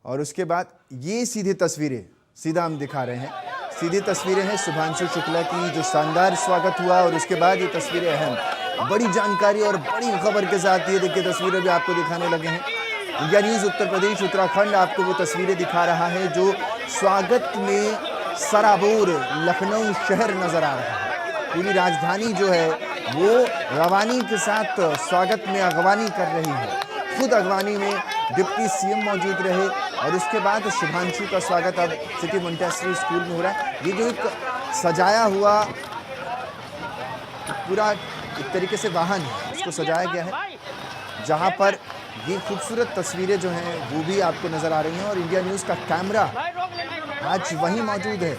और उसके बाद ये सीधा हम दिखा रहे हैं, सीधी तस्वीरें हैं शुभांशु शुक्ला की, जो शानदार स्वागत हुआ। और उसके बाद ये तस्वीरें अहम, बड़ी जानकारी और बड़ी खबर के साथ ये देखिए तस्वीरें भी आपको दिखाने लगे हैं। इंडिया न्यूज़ उत्तर प्रदेश उत्तराखंड आपको वो तस्वीरें दिखा रहा है जो स्वागत में सराबोर लखनऊ शहर नजर आ रहा है। पूरी राजधानी जो है वो रवानी के साथ स्वागत में अगवानी कर रही है। खुद अगवानी में डिप्टी सीएम मौजूद रहे और उसके बाद शुभांशु का स्वागत अब सिटी मोंटेसरी स्कूल में हो रहा है। ये जो एक सजाया हुआ पूरा एक तरीके से वाहन है, उसको सजाया गया है, जहां पर ये खूबसूरत तस्वीरें जो हैं वो भी आपको नजर आ रही हैं। और इंडिया न्यूज़ का कैमरा आज वहीं मौजूद है।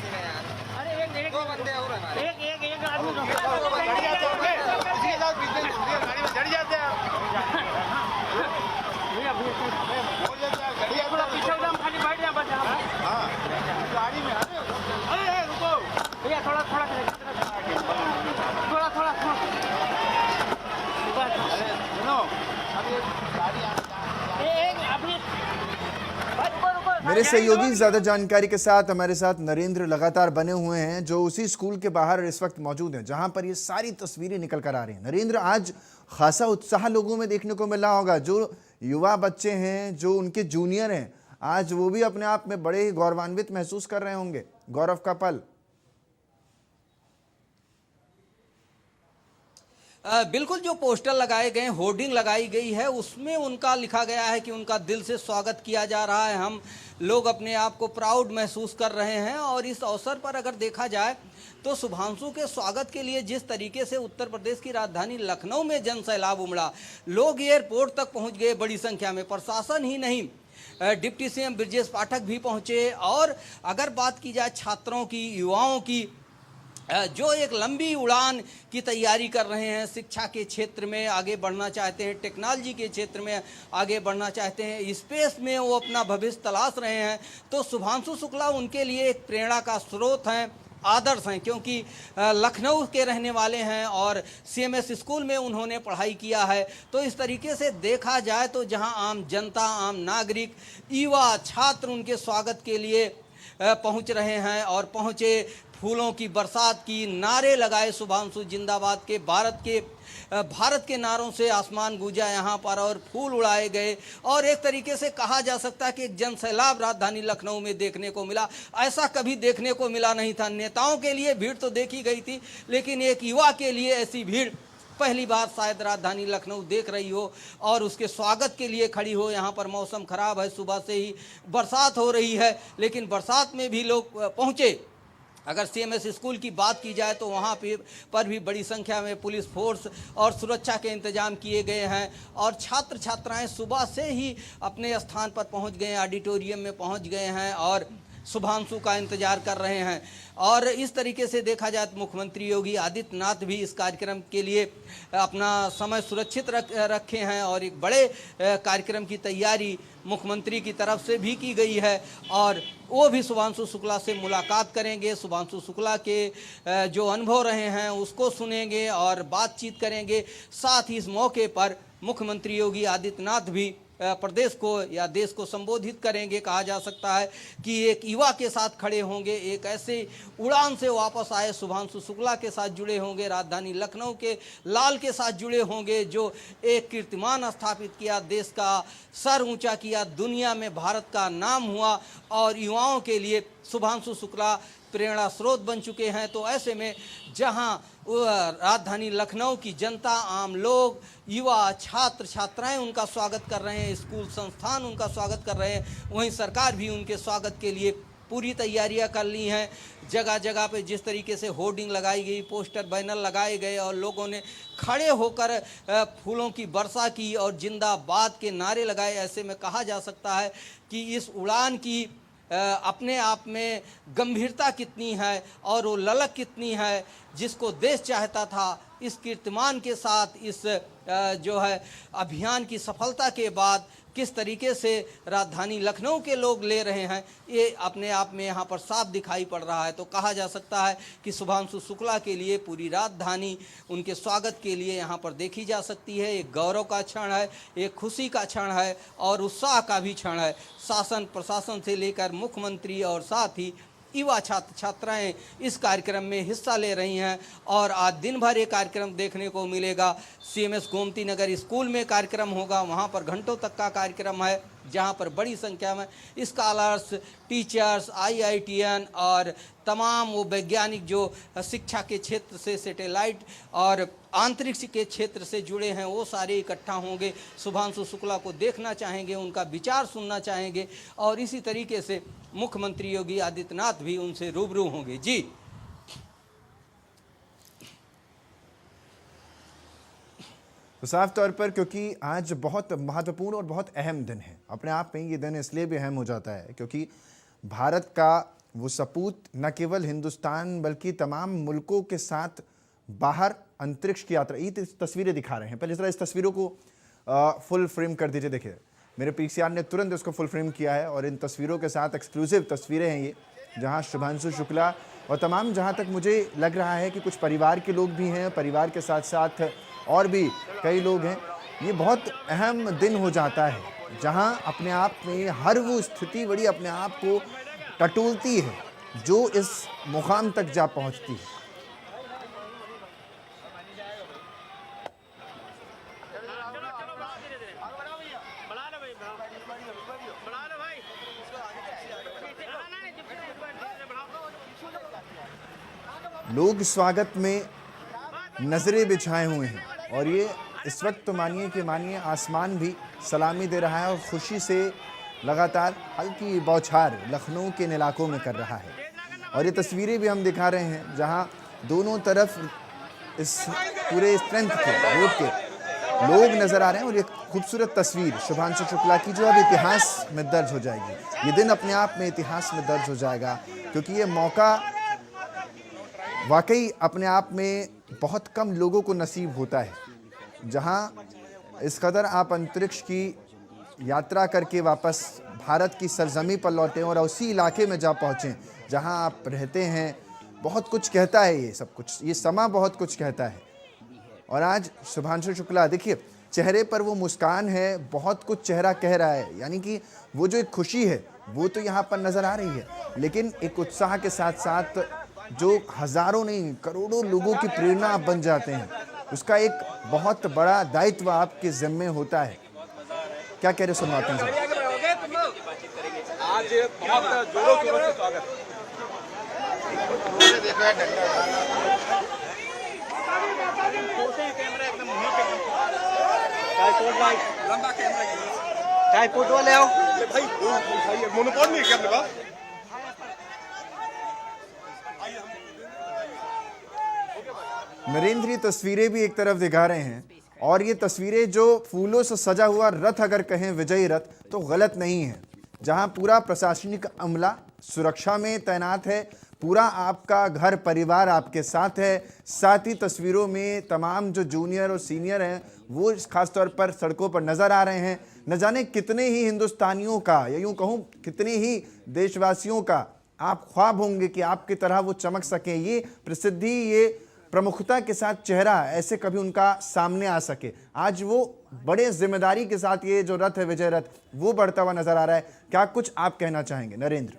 मेरे सहयोगी ज्यादा जानकारी के साथ हमारे साथ नरेंद्र लगातार बने हुए हैं, जो उसी स्कूल के बाहर इस वक्त मौजूद हैं जहां पर ये सारी तस्वीरें निकल कर आ रही हैं। नरेंद्र, आज खासा उत्साह लोगों में देखने को मिला होगा। जो युवा बच्चे हैं, जो उनके जूनियर हैं, आज वो भी अपने आप में बड़े ही गौरवान्वित महसूस कर रहे होंगे, गौरव का पल। बिल्कुल, जो पोस्टर लगाए गए, होर्डिंग लगाई गई है, उसमें उनका लिखा गया है कि उनका दिल से स्वागत किया जा रहा है। हम लोग अपने आप को प्राउड महसूस कर रहे हैं। और इस अवसर पर अगर देखा जाए तो शुभांशु के स्वागत के लिए जिस तरीके से उत्तर प्रदेश की राजधानी लखनऊ में जन सैलाब उमड़ा, लोग एयरपोर्ट तक पहुंच गए बड़ी संख्या में। प्रशासन ही नहीं, डिप्टी सीएम ब्रजेश पाठक भी पहुंचे। और अगर बात की जाए छात्रों की, युवाओं की, जो एक लंबी उड़ान की तैयारी कर रहे हैं, शिक्षा के क्षेत्र में आगे बढ़ना चाहते हैं, टेक्नोलॉजी के क्षेत्र में आगे बढ़ना चाहते हैं, स्पेस में वो अपना भविष्य तलाश रहे हैं, तो शुभांशु शुक्ला उनके लिए एक प्रेरणा का स्रोत हैं, आदर्श हैं। क्योंकि लखनऊ के रहने वाले हैं और सीएमएस स्कूल में उन्होंने पढ़ाई किया है। तो इस तरीके से देखा जाए तो जहां आम जनता, आम नागरिक, युवा, छात्र उनके स्वागत के लिए पहुंच रहे हैं और पहुंचे, फूलों की बरसात की, नारे लगाए शुभांशु जिंदाबाद के, भारत के नारों से आसमान गूंजा यहाँ पर और फूल उड़ाए गए। और एक तरीके से कहा जा सकता है कि एक जन सैलाब राजधानी लखनऊ में देखने को मिला। ऐसा कभी देखने को मिला नहीं था। नेताओं के लिए भीड़ तो देखी गई थी, लेकिन एक युवा के लिए ऐसी भीड़ पहली बार शायद राजधानी लखनऊ देख रही हो और उसके स्वागत के लिए खड़ी हो। यहाँ पर मौसम खराब है, सुबह से ही बरसात हो रही है, लेकिन बरसात में भी लोग पहुँचे। अगर सीएमएस स्कूल की बात की जाए तो वहाँ पर भी बड़ी संख्या में पुलिस फोर्स और सुरक्षा के इंतजाम किए गए हैं। और छात्र छात्राएं सुबह से ही अपने स्थान पर पहुँच गए हैं, ऑडिटोरियम में पहुँच गए हैं और शुभांशु का इंतजार कर रहे हैं। और इस तरीके से देखा जाए तो मुख्यमंत्री योगी आदित्यनाथ भी इस कार्यक्रम के लिए अपना समय सुरक्षित रखे हैं और एक बड़े कार्यक्रम की तैयारी मुख्यमंत्री की तरफ से भी की गई है। और वो भी शुभांशु शुक्ला से मुलाकात करेंगे, शुभांशु शुक्ला के जो अनुभव रहे हैं उसको सुनेंगे और बातचीत करेंगे। साथ ही इस मौके पर मुख्यमंत्री योगी आदित्यनाथ भी प्रदेश को या देश को संबोधित करेंगे। कहा जा सकता है कि एक युवा के साथ खड़े होंगे, एक ऐसे उड़ान से वापस आए शुभांशु शुक्ला के साथ जुड़े होंगे, राजधानी लखनऊ के लाल के साथ जुड़े होंगे, जो एक कीर्तिमान स्थापित किया, देश का सर ऊंचा किया, दुनिया में भारत का नाम हुआ। और युवाओं के लिए शुभांशु शुक्ला प्रेरणा स्रोत बन चुके हैं। तो ऐसे में जहां राजधानी लखनऊ की जनता, आम लोग, युवा, छात्र छात्राएं उनका स्वागत कर रहे हैं, स्कूल संस्थान उनका स्वागत कर रहे हैं, वहीं सरकार भी उनके स्वागत के लिए पूरी तैयारियां कर ली हैं। जगह जगह पे जिस तरीके से होर्डिंग लगाई गई, पोस्टर बैनर लगाए गए और लोगों ने खड़े होकर फूलों की वर्षा की और जिंदाबाद के नारे लगाए, ऐसे में कहा जा सकता है कि इस उड़ान की अपने आप में गंभीरता कितनी है और वो ललक कितनी है, जिसको देश चाहता था। इस कीर्तिमान के साथ, इस जो है अभियान की सफलता के बाद किस तरीके से राजधानी लखनऊ के लोग ले रहे हैं, ये अपने आप में यहाँ पर साफ दिखाई पड़ रहा है। तो कहा जा सकता है कि शुभांशु शुक्ला के लिए पूरी राजधानी उनके स्वागत के लिए यहाँ पर देखी जा सकती है। एक गौरव का क्षण है, एक खुशी का क्षण है और उत्साह का भी क्षण है। शासन प्रशासन से लेकर मुख्यमंत्री और साथ ही युवा छात्र छात्राएं इस कार्यक्रम में हिस्सा ले रही हैं और आज दिन भर ये कार्यक्रम देखने को मिलेगा। CMS गोमती नगर स्कूल में कार्यक्रम होगा, वहाँ पर घंटों तक का कार्यक्रम है, जहाँ पर बड़ी संख्या में स्कॉलर्स, टीचर्स, IITian और तमाम वो वैज्ञानिक जो शिक्षा के क्षेत्र से, सैटेलाइट और अंतरिक्ष के क्षेत्र से जुड़े हैं, वो सारे इकट्ठा होंगे, शुभांशु शुक्ला को देखना चाहेंगे, उनका विचार सुनना चाहेंगे और इसी तरीके से मुख्यमंत्री योगी आदित्यनाथ भी उनसे रूबरू होंगे। जी तो साफ तौर पर क्योंकि आज बहुत महत्वपूर्ण और बहुत अहम दिन है, अपने आप में ये दिन इसलिए भी अहम हो जाता है क्योंकि भारत का वो सपूत न केवल हिंदुस्तान बल्कि तमाम मुल्कों के साथ बाहर अंतरिक्ष की यात्रा, ये तस्वीरें दिखा रहे हैं। पहले जरा इस तस्वीरों को फुल फ्रेम कर दीजिए। देखिए मेरे PCR ने तुरंत इसको फुल फ्रेम किया है और इन तस्वीरों के साथ एक्सक्लूसिव तस्वीरें हैं ये, जहां शुभांशु शुक्ला और तमाम, जहां तक मुझे लग रहा है कि कुछ परिवार के लोग भी हैं, परिवार के साथ साथ और भी कई लोग हैं। ये बहुत अहम दिन हो जाता है जहां अपने आप में हर वो स्थिति बड़ी अपने आप को टटोलती है जो इस मुकाम तक जा पहुंचती है। लोग स्वागत में नजरें बिछाए हुए हैं और ये इस वक्त तो मानिए आसमान भी सलामी दे रहा है और खुशी से लगातार हल्की बौछार लखनऊ के इलाकों में कर रहा है। और ये तस्वीरें भी हम दिखा रहे हैं जहां दोनों तरफ इस पूरे स्ट्रेंथ के रोड के लोग नजर आ रहे हैं और ये खूबसूरत तस्वीर शुभांशु शुक्ला की जो अब इतिहास में दर्ज हो जाएगी। ये दिन अपने आप में इतिहास में दर्ज हो जाएगा क्योंकि ये मौका वाकई अपने आप में बहुत कम लोगों को नसीब होता है, जहां इस कदर आप अंतरिक्ष की यात्रा करके वापस भारत की सरजमी पर लौटें और उसी इलाके में जा पहुँचें जहां आप रहते हैं। बहुत कुछ कहता है ये सब कुछ, ये समा बहुत कुछ कहता है। और आज शुभांशु शुक्ला देखिए चेहरे पर वो मुस्कान है, बहुत कुछ चेहरा कह रहा है, यानी कि वो जो एक खुशी है वो तो यहाँ पर नज़र आ रही है, लेकिन एक उत्साह के साथ साथ जो हजारों नहीं करोड़ों लोगों की प्रेरणा आप बन जाते हैं, उसका एक बहुत बड़ा दायित्व आपके जिम्मे होता है। क्या कह रहे सुनवाते हैं सर? आज बहुत जोरों शोरों से स्वागत ट्राइपॉड वाले आओ भाई, मोनोपोल नहीं है क्या अपने पास? नरेंद्र ये तस्वीरें भी एक तरफ दिखा रहे हैं और ये तस्वीरें जो फूलों से सजा हुआ रथ अगर कहें विजयी रथ तो गलत नहीं है, जहां पूरा प्रशासनिक अमला सुरक्षा में तैनात है, पूरा आपका घर परिवार आपके साथ है। साथ ही तस्वीरों में तमाम जो जूनियर और सीनियर हैं वो खासतौर पर सड़कों पर नजर आ रहे हैं। न जाने कितने ही हिंदुस्तानियों का या यूं कहूं कितने ही देशवासियों का आप ख्वाब होंगे कि आपकी तरह वो चमक सकें, ये प्रसिद्धि, ये प्रमुखता के साथ चेहरा ऐसे कभी उनका सामने आ सके। आज वो बड़े जिम्मेदारी के साथ ये जो रथ है विजय रथ वो बढ़ता हुआ नजर आ रहा है। क्या कुछ आप कहना चाहेंगे नरेंद्र?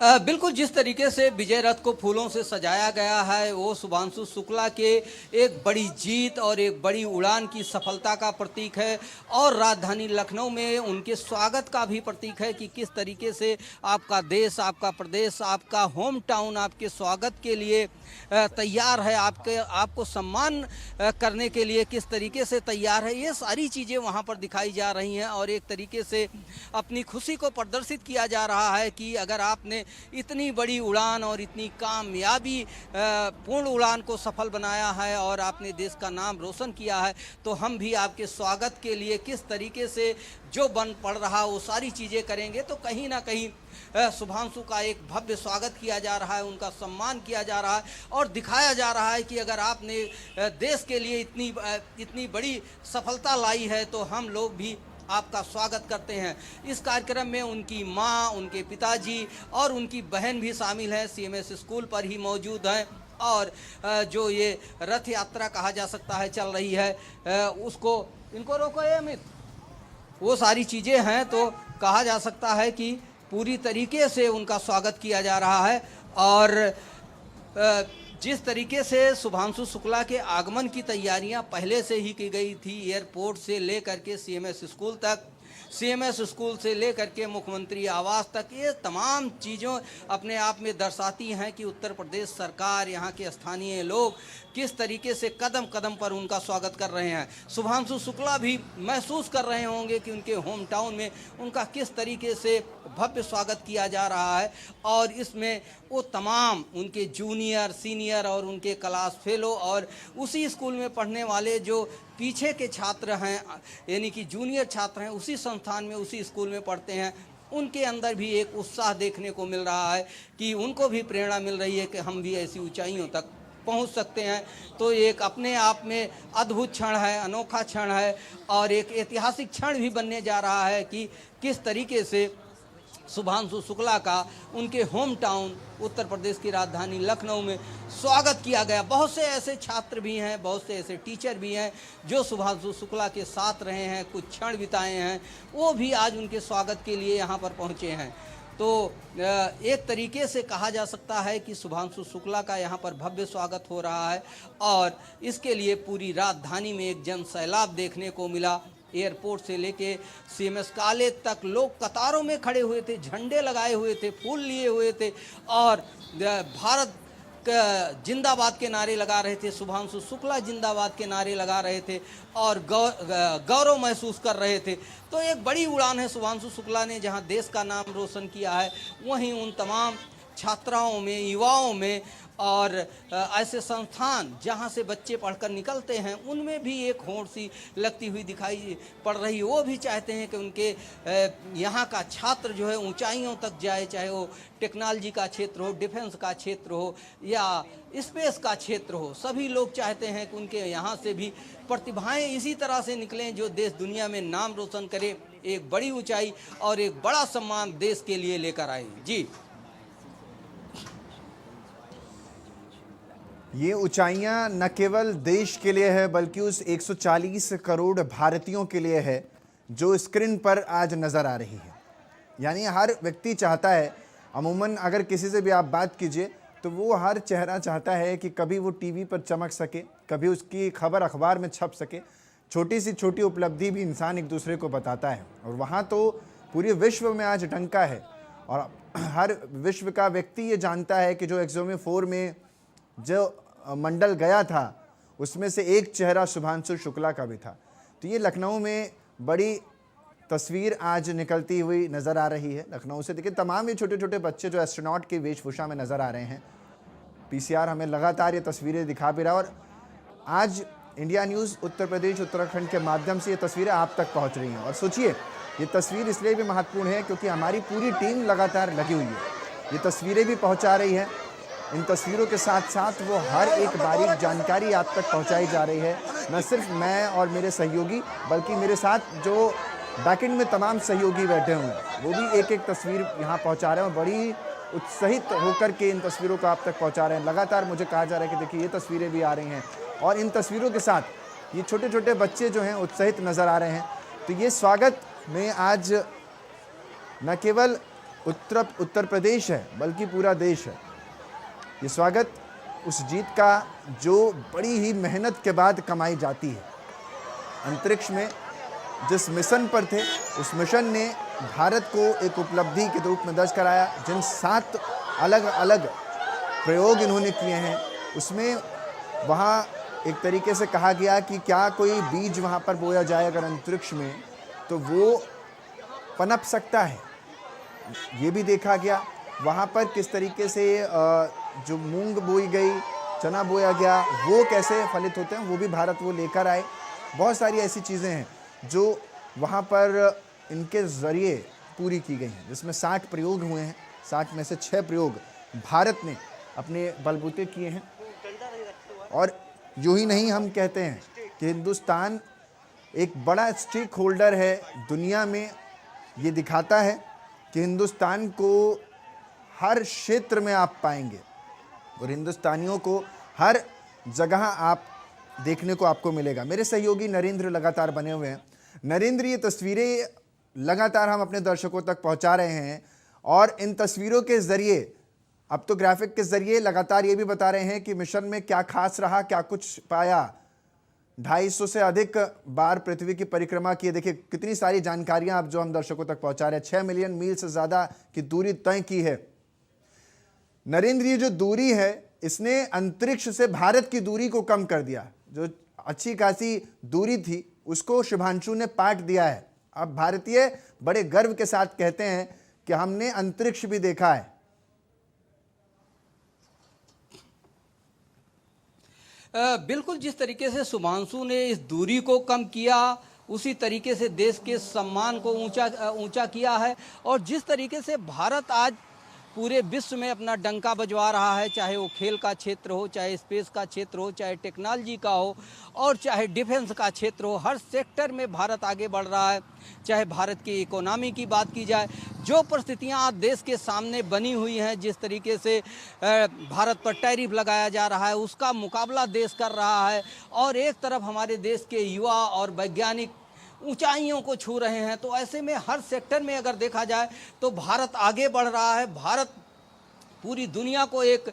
बिल्कुल, जिस तरीके से विजय रथ को फूलों से सजाया गया है वो शुभांशु शुक्ला के एक बड़ी जीत और एक बड़ी उड़ान की सफलता का प्रतीक है और राजधानी लखनऊ में उनके स्वागत का भी प्रतीक है कि किस तरीके से आपका देश, आपका प्रदेश, आपका होम टाउन आपके स्वागत के लिए तैयार है, आपको सम्मान करने के लिए किस तरीके से तैयार है। ये सारी चीज़ें वहाँ पर दिखाई जा रही हैं और एक तरीके से अपनी खुशी को प्रदर्शित किया जा रहा है कि अगर आपने इतनी बड़ी उड़ान और इतनी कामयाबी पूर्ण उड़ान को सफल बनाया है और आपने देश का नाम रोशन किया है, तो हम भी आपके स्वागत के लिए किस तरीके से जो बन पड़ रहा वो सारी चीज़ें करेंगे। तो कहीं ना कहीं शुभांशु का एक भव्य स्वागत किया जा रहा है, उनका सम्मान किया जा रहा है और दिखाया जा रहा है कि अगर आपने देश के लिए इतनी बड़ी सफलता लाई है तो हम लोग भी आपका स्वागत करते हैं। इस कार्यक्रम में उनकी मां, उनके पिताजी और उनकी बहन भी शामिल हैं, सीएमएस स्कूल पर ही मौजूद हैं और जो ये रथ यात्रा कहा जा सकता है चल रही है, उसको इनको रोको है अमित, वो सारी चीज़ें हैं। तो कहा जा सकता है कि पूरी तरीके से उनका स्वागत किया जा रहा है और जिस तरीके से शुभांशु शुक्ला के आगमन की तैयारियां पहले से ही की गई थी, एयरपोर्ट से लेकर के सीएमएस स्कूल तक, सीएमएस स्कूल से लेकर के मुख्यमंत्री आवास तक, ये तमाम चीज़ों अपने आप में दर्शाती हैं कि उत्तर प्रदेश सरकार, यहाँ के स्थानीय लोग किस तरीके से कदम कदम पर उनका स्वागत कर रहे हैं। शुभांशु शुक्ला भी महसूस कर रहे होंगे कि उनके होम टाउन में उनका किस तरीके से भव्य स्वागत किया जा रहा है और इसमें वो तमाम उनके जूनियर, सीनियर और उनके क्लास फेलो और उसी स्कूल में पढ़ने वाले जो पीछे के छात्र हैं, यानी कि जूनियर छात्र हैं, उसी संस्थान में, उसी स्कूल में पढ़ते हैं, उनके अंदर भी एक उत्साह देखने को मिल रहा है कि उनको भी प्रेरणा मिल रही है कि हम भी ऐसी ऊंचाइयों तक पहुंच सकते हैं। तो एक अपने आप में अद्भुत क्षण है, अनोखा क्षण है और एक ऐतिहासिक क्षण भी बनने जा रहा है कि किस तरीके से शुभांशु शुक्ला का उनके होम टाउन उत्तर प्रदेश की राजधानी लखनऊ में स्वागत किया गया। बहुत से ऐसे छात्र भी हैं, बहुत से ऐसे टीचर भी हैं जो शुभांशु शुक्ला के साथ रहे हैं, कुछ क्षण बिताए हैं, वो भी आज उनके स्वागत के लिए यहाँ पर पहुँचे हैं। तो एक तरीके से कहा जा सकता है कि शुभांशु शुक्ला का यहाँ पर भव्य स्वागत हो रहा है और इसके लिए पूरी राजधानी में एक जन सैलाब देखने को मिला। एयरपोर्ट से लेके सीएमएस कॉलेज तक लोग कतारों में खड़े हुए थे, झंडे लगाए हुए थे, फूल लिए हुए थे और भारत जिंदाबाद के नारे लगा रहे थे, शुभांशु शुक्ला जिंदाबाद के नारे लगा रहे थे और गौरव महसूस कर रहे थे। तो एक बड़ी उड़ान है शुभांशु शुक्ला ने, जहां देश का नाम रोशन किया है, वहीं उन तमाम छात्राओं में, युवाओं में और ऐसे संस्थान जहां से बच्चे पढ़कर निकलते हैं उनमें भी एक होड़ सी लगती हुई दिखाई पड़ रही है। वो भी चाहते हैं कि उनके यहाँ का छात्र जो है ऊंचाइयों तक जाए, चाहे वो टेक्नोलॉजी का क्षेत्र हो, डिफेंस का क्षेत्र हो या स्पेस का क्षेत्र हो। सभी लोग चाहते हैं कि उनके यहाँ से भी प्रतिभाएं इसी तरह से निकलें जो देश दुनिया में नाम रोशन करे, एक बड़ी ऊंचाई और एक बड़ा सम्मान देश के लिए लेकर आए। जी, ये ऊंचाइयां न केवल देश के लिए है बल्कि उस 140 करोड़ भारतीयों के लिए है जो स्क्रीन पर आज नज़र आ रही है। यानी हर व्यक्ति चाहता है, अमूमन अगर किसी से भी आप बात कीजिए तो वो हर चेहरा चाहता है कि कभी वो टीवी पर चमक सके, कभी उसकी खबर अखबार में छप सके। छोटी सी छोटी उपलब्धि भी इंसान एक दूसरे को बताता है और वहाँ तो पूरे विश्व में आज डंका है और हर विश्व का व्यक्ति ये जानता है कि जो एक्सोमी 4 में जो मंडल गया था उसमें से एक चेहरा शुभांशु शुक्ला का भी था। तो ये लखनऊ में बड़ी तस्वीर आज निकलती हुई नज़र आ रही है। लखनऊ से देखिए तमाम ये छोटे छोटे बच्चे जो एस्ट्रोनॉट की वेशभूषा में नज़र आ रहे हैं। पीसीआर हमें लगातार ये तस्वीरें दिखा भी रहा है और आज इंडिया न्यूज़ उत्तर प्रदेश उत्तराखंड के माध्यम से ये तस्वीरें आप तक पहुँच रही हैं। और सोचिए, ये तस्वीर इसलिए भी महत्वपूर्ण है क्योंकि हमारी पूरी टीम लगातार लगी हुई है, ये तस्वीरें भी पहुँचा रही है। इन तस्वीरों के साथ साथ वो हर एक बारीक जानकारी आप तक पहुंचाई जा रही है। न सिर्फ मैं और मेरे सहयोगी बल्कि मेरे साथ जो बैकएंड में तमाम सहयोगी बैठे हुए हैं वो भी एक एक तस्वीर यहाँ पहुंचा रहे हैं और बड़ी उत्साहित होकर के इन तस्वीरों को आप तक पहुंचा रहे हैं। लगातार मुझे कहा जा रहा है कि देखिए ये तस्वीरें भी आ रही हैं और इन तस्वीरों के साथ ये छोटे छोटे बच्चे जो हैं उत्साहित नज़र आ रहे हैं। तो ये स्वागत में आज न केवल उत्तर प्रदेश है बल्कि पूरा देश है। ये स्वागत उस जीत का जो बड़ी ही मेहनत के बाद कमाई जाती है। अंतरिक्ष में जिस मिशन पर थे उस मिशन ने भारत को एक उपलब्धि के रूप में दर्ज कराया। जिन 7 अलग अलग प्रयोग इन्होंने किए हैं उसमें वहाँ एक तरीके से कहा गया कि क्या कोई बीज वहाँ पर बोया जाए अगर अंतरिक्ष में तो वो पनप सकता है, ये भी देखा गया। वहाँ पर किस तरीके से जो मूंग बोई गई, चना बोया गया, वो कैसे फलित होते हैं वो भी भारत वो लेकर आए। बहुत सारी ऐसी चीज़ें हैं जो वहाँ पर इनके ज़रिए पूरी की गई हैं, जिसमें 60 प्रयोग हुए हैं। 60 में से 6 प्रयोग भारत ने अपने बलबूते किए हैं। और यूं ही नहीं, हम कहते हैं कि हिंदुस्तान एक बड़ा स्टेक होल्डर है दुनिया में। ये दिखाता है कि हिंदुस्तान को हर क्षेत्र में आप पाएंगे और हिंदुस्तानियों को हर जगह आप देखने को आपको मिलेगा। मेरे सहयोगी नरेंद्र लगातार बने हुए हैं। नरेंद्र, ये तस्वीरें लगातार हम अपने दर्शकों तक पहुंचा रहे हैं और इन तस्वीरों के जरिए, अब तो ग्राफिक के जरिए लगातार ये भी बता रहे हैं कि मिशन में क्या खास रहा, क्या कुछ पाया। 250 से अधिक बार पृथ्वी की परिक्रमा की। देखिए कितनी सारी जानकारियां अब जो हम दर्शकों तक पहुंचा रहे हैं। 6 मिलियन मील से ज्यादा की दूरी तय की है। नरेंद्र, ये जो दूरी है इसने अंतरिक्ष से भारत की दूरी को कम कर दिया। जो अच्छी खासी दूरी थी उसको शुभांशु ने पाट दिया है। अब भारतीय बड़े गर्व के साथ कहते हैं कि हमने अंतरिक्ष भी देखा है। बिल्कुल, जिस तरीके से शुभांशु ने इस दूरी को कम किया, उसी तरीके से देश के सम्मान को ऊंचा किया है। और जिस तरीके से भारत आज पूरे विश्व में अपना डंका बजवा रहा है, चाहे वो खेल का क्षेत्र हो, चाहे स्पेस का क्षेत्र हो, चाहे टेक्नोलॉजी का हो और चाहे डिफेंस का क्षेत्र हो, हर सेक्टर में भारत आगे बढ़ रहा है। चाहे भारत की इकोनॉमी की बात की जाए, जो परिस्थितियां आज देश के सामने बनी हुई हैं, जिस तरीके से भारत पर टैरिफ लगाया जा रहा है, उसका मुकाबला देश कर रहा है। और एक तरफ हमारे देश के युवा और वैज्ञानिक ऊंचाइयों को छू रहे हैं। तो ऐसे में हर सेक्टर में अगर देखा जाए तो भारत आगे बढ़ रहा है। भारत पूरी दुनिया को एक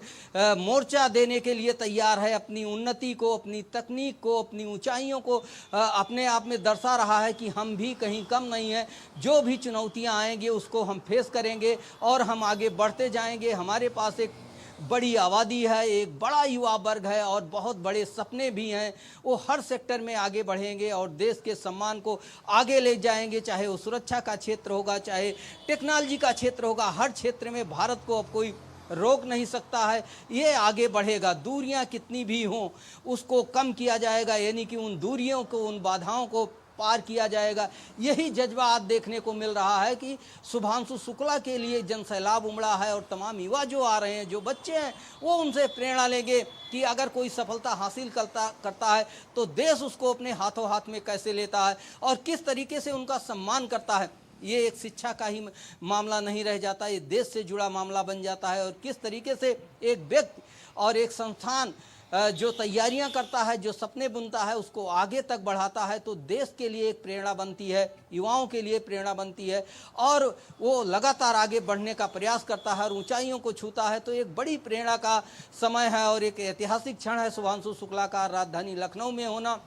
मोर्चा देने के लिए तैयार है। अपनी उन्नति को, अपनी तकनीक को, अपनी ऊंचाइयों को अपने आप में दर्शा रहा है कि हम भी कहीं कम नहीं हैं। जो भी चुनौतियां आएंगी उसको हम फेस करेंगे और हम आगे बढ़ते जाएंगे। हमारे पास एक बड़ी आबादी है, एक बड़ा युवा वर्ग है और बहुत बड़े सपने भी हैं। वो हर सेक्टर में आगे बढ़ेंगे और देश के सम्मान को आगे ले जाएंगे। चाहे वो सुरक्षा का क्षेत्र होगा, चाहे टेक्नोलॉजी का क्षेत्र होगा, हर क्षेत्र में भारत को अब कोई रोक नहीं सकता है। ये आगे बढ़ेगा। दूरियां कितनी भी हों उसको कम किया जाएगा, यानी कि उन दूरियों को, उन बाधाओं को पार किया जाएगा। यही जज्बा आज देखने को मिल रहा है कि शुभांशु शुक्ला के लिए जनसैलाब उमड़ा है और तमाम युवा जो आ रहे हैं, जो बच्चे हैं, वो उनसे प्रेरणा लेंगे कि अगर कोई सफलता हासिल करता है तो देश उसको अपने हाथों हाथ में कैसे लेता है और किस तरीके से उनका सम्मान करता है। ये एक शिक्षा का ही मामला नहीं रह जाता, ये देश से जुड़ा मामला बन जाता है। और किस तरीके से एक व्यक्ति और एक संस्थान जो तैयारियां करता है, जो सपने बुनता है, उसको आगे तक बढ़ाता है, तो देश के लिए एक प्रेरणा बनती है, युवाओं के लिए प्रेरणा बनती है और वो लगातार आगे बढ़ने का प्रयास करता है और ऊंचाइयों को छूता है। तो एक बड़ी प्रेरणा का समय है और एक ऐतिहासिक क्षण है शुभांशु शुक्ला का राजधानी लखनऊ में होना,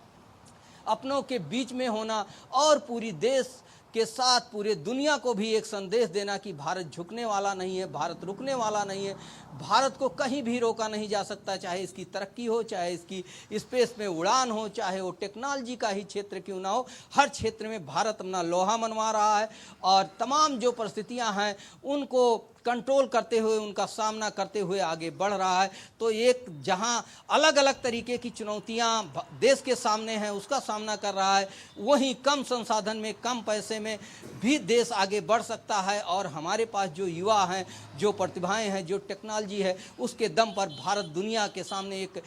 अपनों के बीच में होना और पूरी देश के साथ पूरे दुनिया को भी एक संदेश देना कि भारत झुकने वाला नहीं है, भारत रुकने वाला नहीं है। भारत को कहीं भी रोका नहीं जा सकता, चाहे इसकी तरक्की हो, चाहे इसकी स्पेस में उड़ान हो, चाहे वो टेक्नोलॉजी का ही क्षेत्र क्यों ना हो। हर क्षेत्र में भारत अपना लोहा मनवा रहा है और तमाम जो परिस्थितियां हैं उनको कंट्रोल करते हुए, उनका सामना करते हुए आगे बढ़ रहा है। तो एक जहां अलग अलग तरीके की चुनौतियां देश के सामने हैं उसका सामना कर रहा है, वहीं कम संसाधन में, कम पैसे में भी देश आगे बढ़ सकता है। और हमारे पास जो युवा हैं, जो प्रतिभाएं हैं, जो टेक्नोलॉजी है, उसके दम पर भारत दुनिया के सामने एक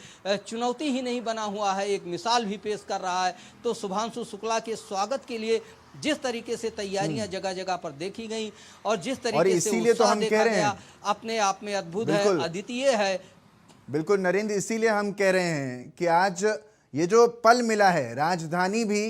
चुनौती ही नहीं बना हुआ है, एक मिसाल भी पेश कर रहा है। तो शुभांशु शुक्ला के स्वागत के लिए जिस तरीके से तैयारियां जगह जगह पर देखी गई और जिस तरीके से इसीलिए तो हम कह रहे हैं, अपने आप में अद्भुत है, अद्वितीय है। बिल्कुल नरेंद्र, इसीलिए हम कह रहे हैं कि आज ये जो पल मिला है, राजधानी भी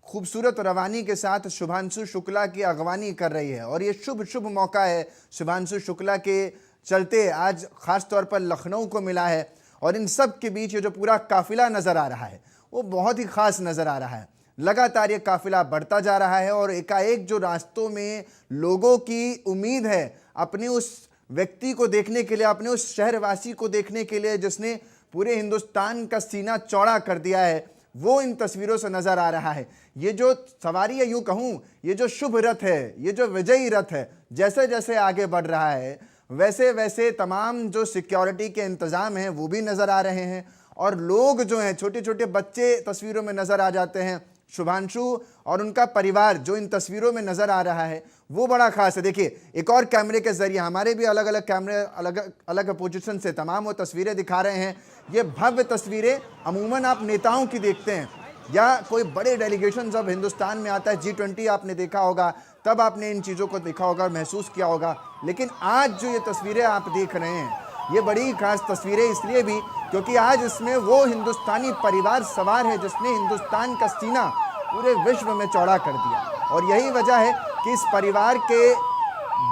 खूबसूरत रवानी के साथ शुभांशु शुक्ला की अगवानी कर रही है और ये शुभ मौका है शुभांशु शुक्ला के चलते आज खास तौर पर लखनऊ को मिला है। और इन सब के बीच ये जो पूरा काफिला नजर आ रहा है वो बहुत ही खास नजर आ रहा है। लगातार ये काफिला बढ़ता जा रहा है और एकाएक जो रास्तों में लोगों की उम्मीद है अपने उस व्यक्ति को देखने के लिए, अपने उस शहरवासी को देखने के लिए जिसने पूरे हिंदुस्तान का सीना चौड़ा कर दिया है, वो इन तस्वीरों से नजर आ रहा है। ये जो सवारी है, यूं कहूं, ये जो शुभ रथ है, ये जो विजयी रथ है, जैसे जैसे आगे बढ़ रहा है, वैसे वैसे तमाम जो सिक्योरिटी के इंतज़ाम हैं वो भी नज़र आ रहे हैं, और लोग जो हैं, छोटे छोटे बच्चे तस्वीरों में नज़र आ जाते हैं। शुभांशु और उनका परिवार जो इन तस्वीरों में नज़र आ रहा है वो बड़ा खास है। देखिए, एक और कैमरे के जरिए, हमारे भी अलग अलग कैमरे अलग अलग पोजीशन से तमाम वो तस्वीरें दिखा रहे हैं। ये भव्य तस्वीरें अमूमन आप नेताओं की देखते हैं या कोई बड़े डेलीगेशन जब हिंदुस्तान में आता है, G20 आपने देखा होगा, तब आपने इन चीज़ों को देखा होगा और महसूस किया होगा। लेकिन आज जो ये तस्वीरें आप देख रहे हैं, ये बड़ी खास तस्वीरें इसलिए भी क्योंकि आज इसमें वो हिंदुस्तानी परिवार सवार है जिसने हिंदुस्तान का सीना पूरे विश्व में चौड़ा कर दिया। और यही वजह है कि इस परिवार के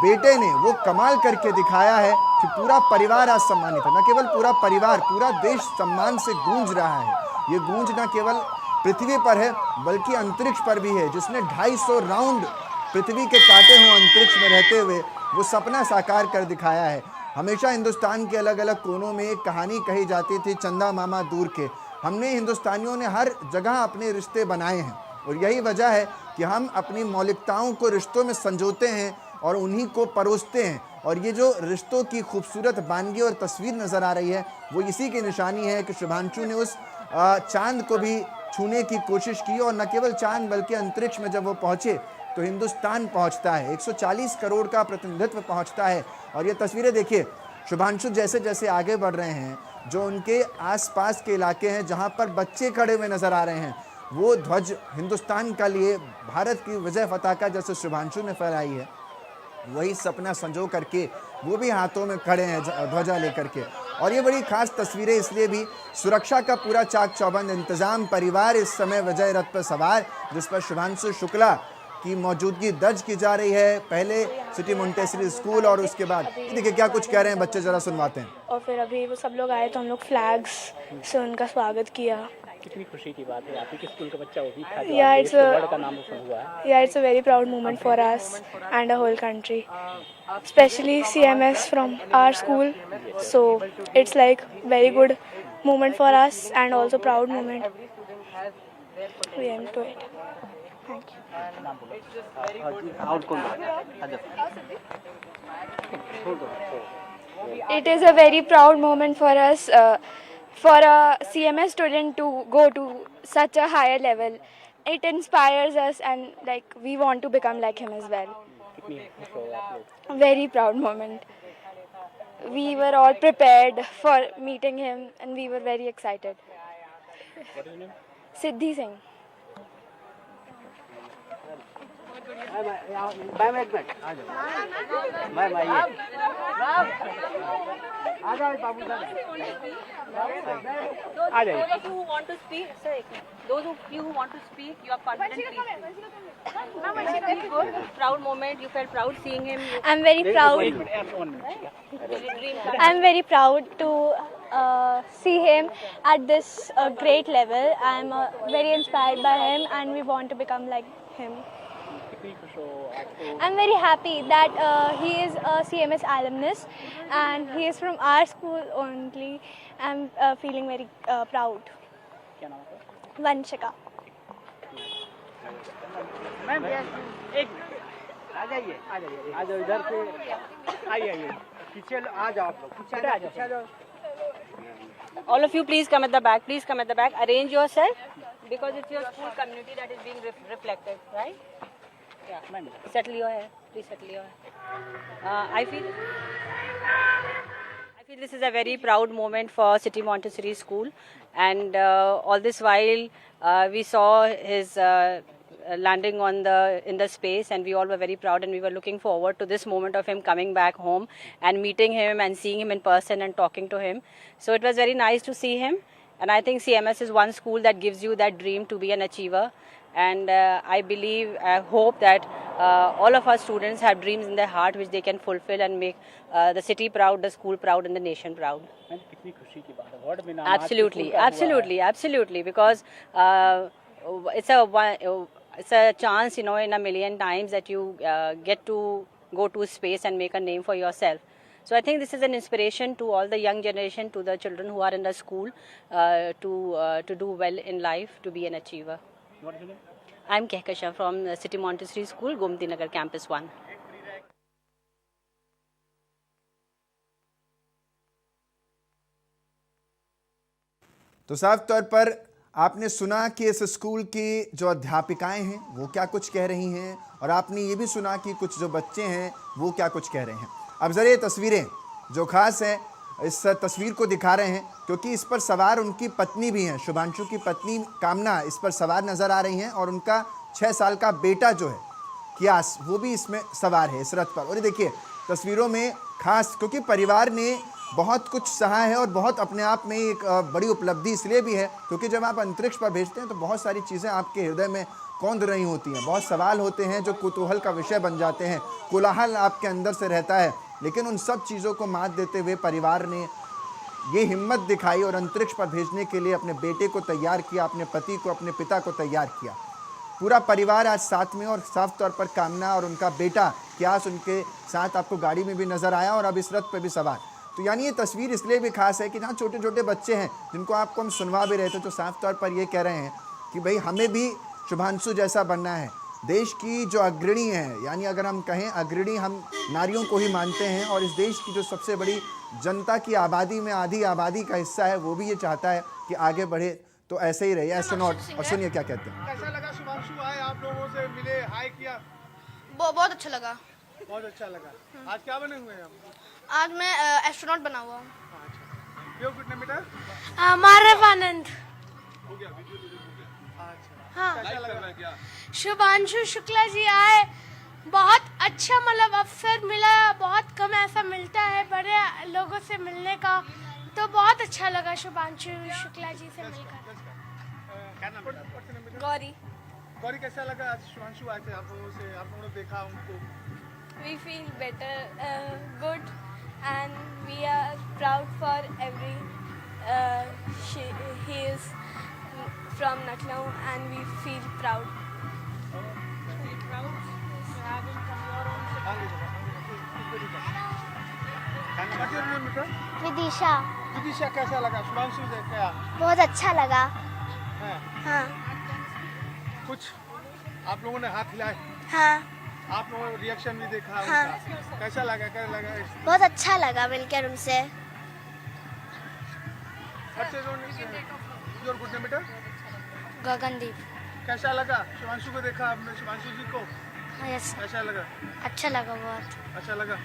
बेटे ने वो कमाल करके दिखाया है कि पूरा परिवार आज सम्मानित है। न केवल पूरा परिवार, पूरा देश सम्मान से गूंज रहा है। ये गूंज न केवल पृथ्वी पर है बल्कि अंतरिक्ष पर भी है। जिसने 250 राउंड पृथ्वी के काटे हों अंतरिक्ष में रहते हुए वो सपना साकार कर दिखाया है। हमेशा हिंदुस्तान के अलग अलग कोनों में एक कहानी कही जाती थी, चंदा मामा दूर के। हमने हिंदुस्तानियों ने हर जगह अपने रिश्ते बनाए हैं, और यही वजह है कि हम अपनी मौलिकताओं को रिश्तों में संजोते हैं और उन्हीं को परोसते हैं। और ये जो रिश्तों की खूबसूरत बानगी और तस्वीर नज़र आ रही है वो इसी की निशानी है कि शुभांशु ने उस चांद को भी छूने की कोशिश की, और न केवल चांद बल्कि अंतरिक्ष में जब वो पहुँचे तो हिंदुस्तान पहुंचता है, 140 करोड़ का प्रतिनिधित्व पहुंचता है। और ये तस्वीरें देखिए, शुभांशु जैसे जैसे आगे बढ़ रहे हैं, जो उनके आसपास के इलाके हैं जहां पर बच्चे खड़े हुए नज़र आ रहे हैं, वो ध्वज हिंदुस्तान का लिए भारत की विजय पताका जैसे शुभांशु ने फहराई है, वही सपना संजो करके वो भी हाथों में खड़े हैं ध्वजा लेकर के। और ये बड़ी खास तस्वीरें इसलिए भी, सुरक्षा का पूरा चाक चौबंद इंतजाम, परिवार इस समय विजय रथ पर सवार जिस पर शुभांशु शुक्ला की मौजूदगी दर्ज की जा रही है। पहले सिटी मोंटेसरी स्कूल और उसके बाद देखिए क्या कुछ कह रहे हैं बच्चे, जरा सुनवाते हैं। और फिर अभी वो सब लोग आए तो हम लोग फ्लैग्स से उनका स्वागत किया। कितनी खुशी की बात है, आप ही के स्कूल का बच्चा वो भी था, Yeah, it's a- वर्ल्ड का नाम रोशन हुआ है। Yeah, it's a very proud moment for us and a whole country, especially CMS from our school. So it's like very good moment for us and also proud moment. We aim to it. Thank you. It is a very proud moment for us, for a CMS student to go to such a higher level. It inspires us and like we want to become like him as well. कितनी खुश हो आप लोग? Very proud moment. We were all prepared for meeting him and we were very excited. What is your name? Siddhi Singh. आ जाइए। Those of you who want to speak, sir, those of you who want to speak, you are confident. Please. Good, proud moment. You felt proud seeing him. I'm very proud. I'm very proud to see him at this great level. I'm very inspired by him and we want to become like him. कितनी खुश हो आपको? I'm very happy that he is a CMS alumnus and he is from our school only. I'm feeling very proud. क्या नाम है? Vanshika. Ma'am एक आ जाइए, आ जाओ इधर से, आइए पीछे आ जाओ, आप लोग पीछे आ जाओ। All of you, please come at the back. Please come at the back. Arrange yourself because it's your school community that is being reflected, right? Yeah. Settle your hair. Please settle your hair. I feel this is a very proud moment for City Montessori School, and all this while we saw his landing in the space, and we all were very proud, and we were looking forward to this moment of him coming back home and meeting him and seeing him in person and talking to him. So it was very nice to see him, and I think CMS is one school that gives you that dream to be an achiever. And I hope that all of our students have dreams in their heart which they can fulfill and make the city proud, the school proud, and the nation proud. Ma'am कितनी खुशी की बात है, world में नाम Absolutely, because it's a chance, in a million times that you get to go to space and make a name for yourself. So I think this is an inspiration to all the young generation, to the children who are in the school, to do well in life, to be an achiever. What is your name? I'm Kehkasha from City Montessori School, Gomti Nagar Campus 1. तो साफ तौर पर आपने सुना कि इस school की जो अध्यापिकाएं हैं वो क्या कुछ कह रही हैं, और आपने ये भी सुना कि कुछ जो बच्चे हैं वो क्या कुछ कह रहे हैं। अब ज़रा ये तस्वीरें जो खास हैं इस तस्वीर को दिखा रहे हैं, क्योंकि इस पर सवार उनकी पत्नी भी हैं। शुभांशु की पत्नी कामना इस पर सवार नज़र आ रही हैं, और उनका 6 साल का बेटा जो है कियास, वो भी इसमें सवार है इस रथ पर। और ये देखिए तस्वीरों में खास, क्योंकि परिवार ने बहुत कुछ सहा है, और बहुत अपने आप में एक बड़ी उपलब्धि इसलिए भी है क्योंकि जब आप अंतरिक्ष पर भेजते हैं तो बहुत सारी चीज़ें आपके हृदय में कौंध रही होती हैं, बहुत सवाल होते हैं जो कुतूहल का विषय बन जाते हैं, कोलाहल आपके अंदर से रहता है। लेकिन उन सब चीज़ों को मात देते हुए परिवार ने ये हिम्मत दिखाई और अंतरिक्ष पर भेजने के लिए अपने बेटे को तैयार किया, अपने पति को, अपने पिता को तैयार किया। पूरा परिवार आज साथ में, और साफ तौर पर कामना और उनका बेटा कियास उनके साथ आपको गाड़ी में भी नजर आया, और अब इस रथ पर भी सवार। तो यानी ये तस्वीर इसलिए भी खास है कि जहाँ छोटे छोटे बच्चे हैं जिनको आपको हम सुनवा भी रहे थे, तो साफ तौर पर ये कह रहे हैं कि भाई हमें भी शुभांशु जैसा बनना है। देश की जो अग्रणी है, यानी अगर हम कहें अग्रणी, हम नारियों को ही मानते हैं, और इस देश की जो सबसे बड़ी जनता की आबादी में आधी आबादी का हिस्सा है, वो भी ये चाहता है कि आगे बढ़े। तो ऐसे ही रहिए एस्ट्रोनॉट। और सुनिए क्या कहते हैं। कैसा लगा शुभांशु आए, आप लोगों से मिले, हाय किया? बहुत अच्छा लगा। बहुत अच्छा लगा। आज क्या बने हुए हैं आप? आज मैं एस्ट्रोनॉट बना हुआ हूँ। अच्छा, यो कितने मीटर? मानव हो गया, वीडियो डिलीट हो गया। अच्छा, हाँ। कैसा लग रहा है क्या? शुभांशु शुक्ला जी आए, बहुत अच्छा मतलब अवसर मिला, बहुत कम ऐसा मिलता है बड़े लोगों से मिलने का, तो बहुत अच्छा लगा शुभांशु शुक्ला जी से मिलकर। क्या नाम है? गौरी। गौरी, कैसा लगा आज शुभांशु आए थे आप लोगों से, आप लोगों ने देखा उनको? We feel better, good, and we are proud for every. He is from Lucknow, and we feel proud. What's your name, बेटा? विदिशा। विदिशा, कैसा लगा शुभांशु देख के? बहुत अच्छा लगा। हैं? हाँ कुछ आप लोगों ने हाथ हिलाए, हाँ आप लोगों ने रिएक्शन भी देखा हाँ। उनका। कैसा लगा, क्या लगा? बहुत अच्छा लगा मिलकर उनसे। What's your good name, बेटा? गगनदीप। कैसा लगा शुभांशु को देखा आपने, शुभांशु जी को? यस, कैसा लगा? अच्छा लगा बहुत। अच्छा लगा।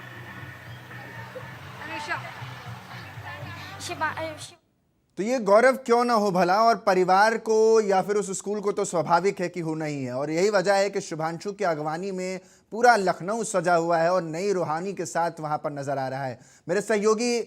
तो ये गौरव क्यों ना हो भला, और परिवार को या फिर उस स्कूल को तो स्वाभाविक है कि होना ही है। और यही वजह है कि शुभांशु की अगवानी में पूरा लखनऊ सजा हुआ है और नई रूहानी के साथ वहां पर नजर आ रहा है। मेरे सहयोगी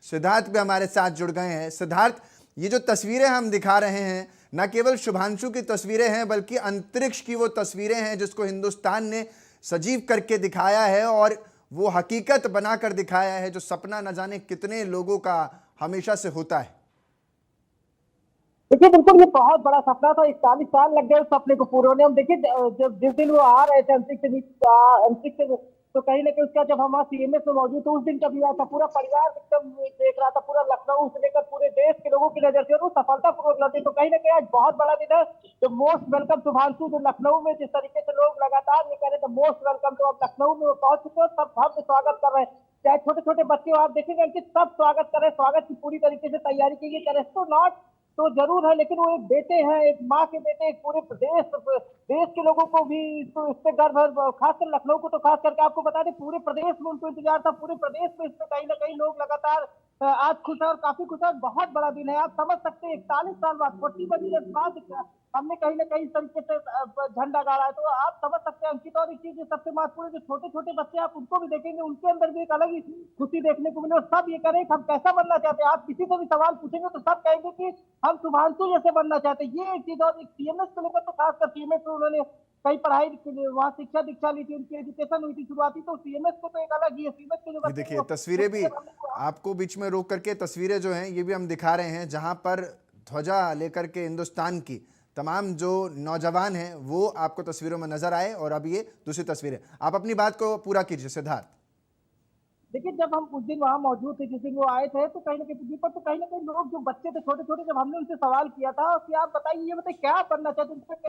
सिद्धार्थ भी हमारे साथ जुड़ गए हैं। सिद्धार्थ, ये जो तस्वीरें हम दिखा रहे हैं न केवल शुभांशु की तस्वीरें हैं, बल्कि अंतरिक्ष की वो तस्वीरें हैं जिसको हिंदुस्तान ने सजीव करके दिखाया है, और वो हकीकत बनाकर दिखाया है, जो सपना न जाने कितने लोगों का हमेशा से होता है। देखिए बिल्कुल, ये बहुत बड़ा सपना था, 41 साल लग गए उस सपने को पूरे होने। हम देखिए जब जिस दिन वो आ रहे थे अंतरिक्ष से, तो कहीं ना कहीं उसका जब हम सीएमएस में मौजूद थे उस दिन कभी आया था, पूरा परिवार एकदम देख रहा था, पूरा लखनऊ से लेकर पूरे देश के लोगों की नजर से, और वो सफलतापूर्वक लौटे। तो कहीं ना कहीं आज बहुत बड़ा दिन है। जो मोस्ट वेलकम शुभांशु, जो लखनऊ में जिस तरीके से लोग लगातार ये कह रहे थे मोस्ट वेलकम, तो अब लखनऊ में वो पहुंच चुके हैं, सब भव्य स्वागत कर रहे हैं। चाहे छोटे छोटे बच्चे हो, आप देखेंगे कि सब स्वागत कर रहे हैं, स्वागत की पूरी तरीके से तैयारी की गई। एस्ट्रोनॉट तो जरूर है, लेकिन वो एक बेटे हैं, एक माँ के बेटे, एक पूरे देश के लोगों को भी तो इस पे गर्व है, खासकर लखनऊ को। तो खास करके आपको बता दें पूरे प्रदेश में उनको इंतजार था, पूरे प्रदेश में इस पे कहीं ना कहीं लोग लगातार आज खुश है और काफी खुश है। बहुत बड़ा दिन है, आप समझ सकते हैं 41 साल बाद 40 ईयर्स बाद हमने कहीं ना कहीं इस तरीके से झंडा गाड़ा है। तो आप समझ सकते हैं अंकित, और एक चीज सबसे महत्वपूर्ण, जो छोटे छोटे बच्चे आप उनको भी देखेंगे, उनके अंदर भी एक अलग ही खुशी देखने को मिले, और सब ये करें हम कैसा बनना चाहते हैं। आप किसी से भी सवाल पूछेंगे तो सब कहेंगे कि हम शुभांशु जैसे बनना चाहते हैं। ये एक चीज। और सीएमएस को लेकर तो खासकर सीएमएस में उन्होंने कई पढ़ाई के लिए वहाँ शिक्षा दीक्षा ली थी, उनकी एजुकेशन हुई थी शुरुआती, तो सीएमएस को तो एक अलग ही है। सीएमएस के जो देखिए तस्वीरें भी आपको बीच में रोक करके तस्वीरें जो हैं ये भी हम दिखा रहे हैं, जहां पर ध्वजा लेकर के हिंदुस्तान की तमाम जो नौजवान हैं वो आपको तस्वीरों में नजर आए। और अब ये दूसरी तस्वीरें, आप अपनी बात को पूरा कीजिए सिद्धार्थ। देखिए जब हम उस दिन वहाँ मौजूद थे, जिस दिन वो आए थे, तो कहीं ना कहीं दीपक, तो कहीं ना कहीं लोग जो बच्चे थे छोटे छोटे, जब हमने उनसे सवाल किया था कि आप बताइए, ये बताइए क्या बनना चाहते,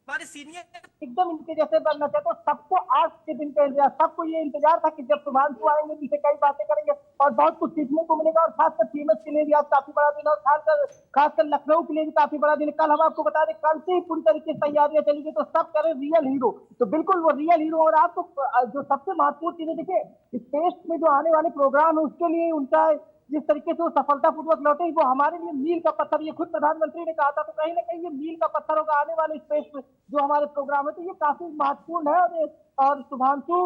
हमारे सीनियर एकदम इनके जैसे बनना चाहते, तो सबको आज के दिन का इंतजार, सबको ये इंतजार था कि जब शुभांशु आएंगे, इनसे कई बातें करेंगे। और बहुत कुछ सीखने को मिलेगा। और खासकर सीएमएस के लिए भी आज काफी बड़ा दिन है, और खासकर लखनऊ के लिए भी काफी बड़ा दिन है। कल हम आपको बता दें, कल से ही पूरी तरीके से तैयारियां चली गई, तो सब करे रियल हीरो, तो बिल्कुल वो रियल हीरो। और आपको जो सबसे महत्वपूर्ण चीज है, देखिए टेस्ट में जो आने वाले प्रोग्राम है उसके लिए उनका जिस तरीके से वो सफलतापूर्वक लौटे, वो हमारे लिए मील का पत्थर, ये खुद प्रधानमंत्री ने कहा था, तो कहीं ना कहीं ये मील का पत्थर होगा आने वाले स्पेस में जो हमारे प्रोग्राम है, तो ये काफी महत्वपूर्ण है। और शुभांशु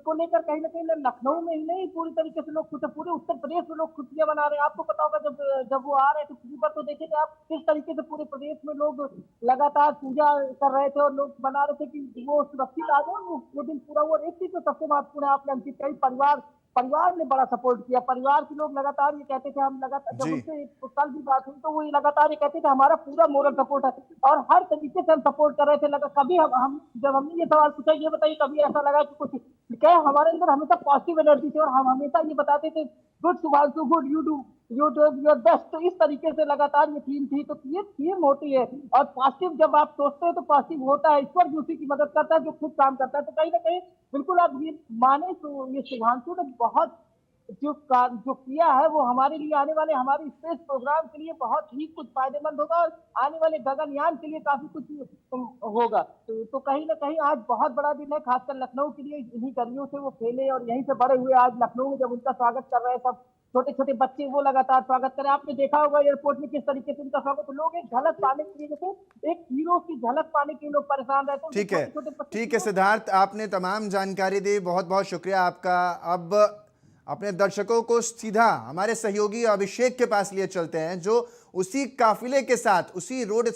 को लेकर कहीं ना कहीं लखनऊ में ही नहीं, पूरी तरीके से लोग खुश है, पूरे उत्तर प्रदेश में लोग खुशियां मना रहे हैं। आपको पता होगा जब वो आ रहे थे खुशी पर, तो देखे थे आप किस तरीके से पूरे प्रदेश में लोग लगातार पूजा कर रहे थे और लोग बना रहे थे कि वो सुरक्षित आ जाए, वो दिन पूरा हुआ। एक चीज तो सबसे महत्वपूर्ण है, आपने अंकित कही, परिवार ने बड़ा सपोर्ट किया। परिवार के लोग लगातार ये कहते थे, हम लगातार जब उनसे कल भी बात हुई तो वो लगातार ये कहते थे हमारा पूरा मोरल सपोर्ट है और हर तरीके से हम सपोर्ट कर रहे थे। लगा कभी हम जब हमने ये सवाल पूछा, ये बताइए कभी ऐसा लगा कि कुछ क्या, हमारे अंदर हमेशा पॉजिटिव एनर्जी थी और हम हमेशा ये बताते थे good Shubhanshu, good you do your best. तो इस तरीके से लगातार ये थीम थी, तो ये थीम होती है और पॉजिटिव जब आप सोचते हो तो पॉजिटिव होता है। ईश्वर भी उसी की मदद करता है जो खुद काम करता है। तो कहीं ना कहीं बिल्कुल आप ये माने तो ये शुभांशु ने बहुत जो किया है वो हमारे लिए आने वाले हमारे स्पेस प्रोग्राम के लिए बहुत ही कुछ फायदेमंद होगा और आने वाले गगनयान के लिए काफी कुछ होगा। तो कहीं ना कहीं आज बहुत बड़ा दिन है, खासकर लखनऊ के लिए। इन्हीं गर्मियों से वो खेले और यहीं से बड़े हुए, आज लखनऊ में जब उनका स्वागत कर रहे हैं सब छोटे छोटे बच्चे, वो लगातार स्वागत करें। आपने देखा होगा एयरपोर्ट में किस तरीके से उनका स्वागत, तो लोग एक झलक पाने के लिए, जैसे एक हीरो की झलक पाने के लिए लोग परेशान रहते हैं। ठीक है, ठीक है सिद्धार्थ, आपने तमाम जानकारी दी, बहुत बहुत शुक्रिया आपका। अब अपने दर्शकों को सीधा हमारे सहयोगी अभिषेक के पास लिए चलते हैं, जो उसी काफिले के साथ उसी रोड